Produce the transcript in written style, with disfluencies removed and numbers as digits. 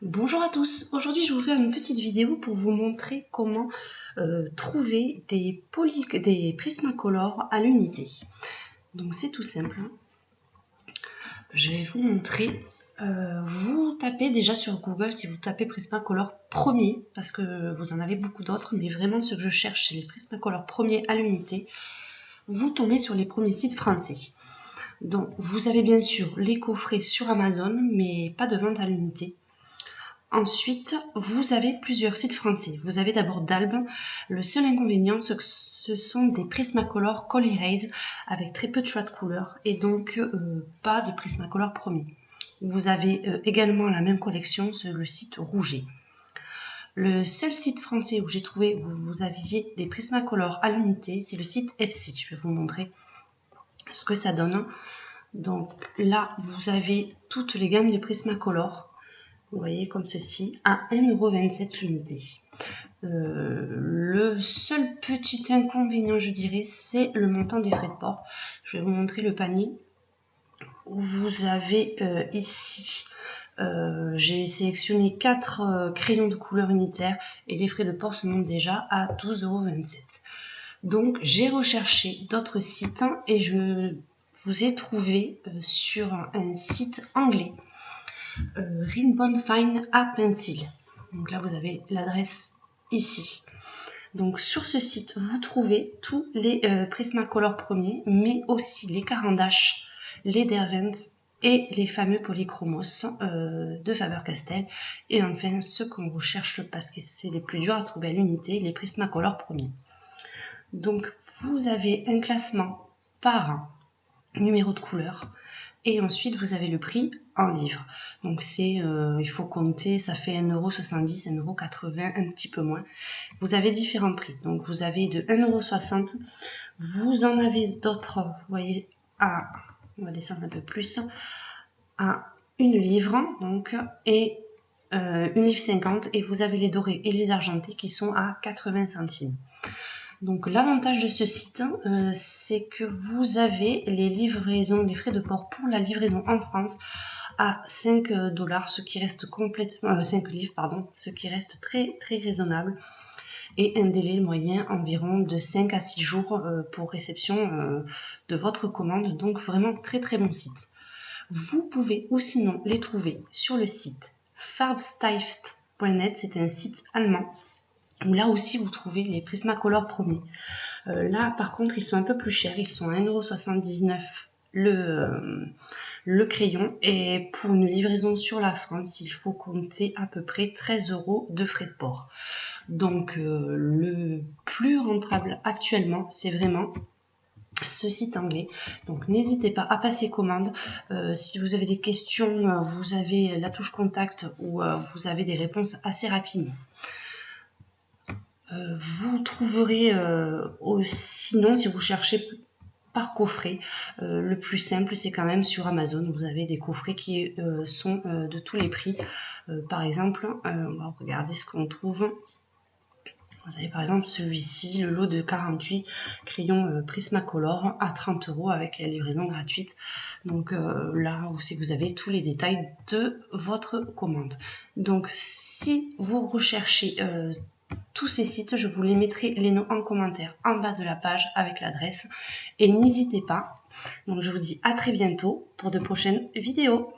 Bonjour à tous, aujourd'hui je vous fais une petite vidéo pour vous montrer comment trouver des Prismacolor à l'unité. Donc c'est tout simple, je vais vous montrer. Vous tapez déjà sur Google, si vous tapez Prismacolor premier, parce que vous en avez beaucoup d'autres, mais vraiment ce que je cherche c'est les Prismacolor premiers à l'unité. Vous tombez sur les premiers sites français. Donc vous avez bien sûr les coffrets sur Amazon, mais pas de vente à l'unité. Ensuite, vous avez plusieurs sites français. Vous avez d'abord Dalb. Le seul inconvénient, c'est que ce sont des Prismacolor Col Erase avec très peu de choix de couleurs et donc pas de Prismacolor premier. Vous avez également la même collection sur le site Rouget. Le seul site français où j'ai trouvé où vous aviez des Prismacolor à l'unité, c'est le site Epsi. Je vais vous montrer ce que ça donne. Donc là, vous avez toutes les gammes de Prismacolor. Vous voyez comme ceci, à 1,27 € l'unité. Le seul petit inconvénient, je dirais, c'est le montant des frais de port. Je vais vous montrer le panier. Vous avez ici, j'ai sélectionné 4 crayons de couleur unitaire et les frais de port se montent déjà à 12,27 €. Donc j'ai recherché d'autres sites et je vous ai trouvé sur un site anglais. Ribbon Fine à Pencil. Donc là, vous avez l'adresse ici. Donc sur ce site, vous trouvez tous les Prismacolor premiers, mais aussi les Caran d'Ache, les Derwent et les fameux Polychromos de Faber-Castell. Et enfin, ceux qu'on recherche parce que c'est les plus durs à trouver à l'unité, les Prismacolor premiers. Donc vous avez un classement par numéro de couleur. Et ensuite, vous avez le prix en livres. Donc, il faut compter, ça fait 1,70 €, 1,80 €, un petit peu moins. Vous avez différents prix. Donc, vous avez de 1,60 €. Vous en avez d'autres, vous voyez, on va descendre un peu plus, à 1 livre, donc, et 1,50 €. Et vous avez les dorés et les argentés qui sont à 80 centimes. Donc l'avantage de ce site, c'est que vous avez les livraisons, les frais de port pour la livraison en France à 5 $, ce qui reste complètement 5 livres, pardon, ce qui reste très très raisonnable, et un délai moyen environ de 5 à 6 jours pour réception de votre commande. Donc vraiment très très bon site. Vous pouvez ou sinon les trouver sur le site farbstift.net, c'est un site allemand. Là aussi, vous trouvez les Prismacolor premiers. Là, par contre, ils sont un peu plus chers. Ils sont à 1,79 € le crayon. Et pour une livraison sur la France, il faut compter à peu près 13 € de frais de port. Donc, le plus rentable actuellement, c'est vraiment ce site anglais. Donc, n'hésitez pas à passer commande. Si vous avez des questions, vous avez la touche contact où vous avez des réponses assez rapidement. Vous trouverez sinon, si vous cherchez par coffret, le plus simple c'est quand même sur Amazon. Vous avez des coffrets qui sont de tous les prix. Par exemple, on va regarder ce qu'on trouve. Vous avez par exemple celui-ci, le lot de 48 crayons Prismacolor à 30 € avec la livraison gratuite. Donc là, c'est que vous avez tous les détails de votre commande. Donc si vous recherchez tous ces sites, je vous les mettrai les noms en commentaire en bas de la page avec l'adresse. Et n'hésitez pas. Donc je vous dis à très bientôt pour de prochaines vidéos.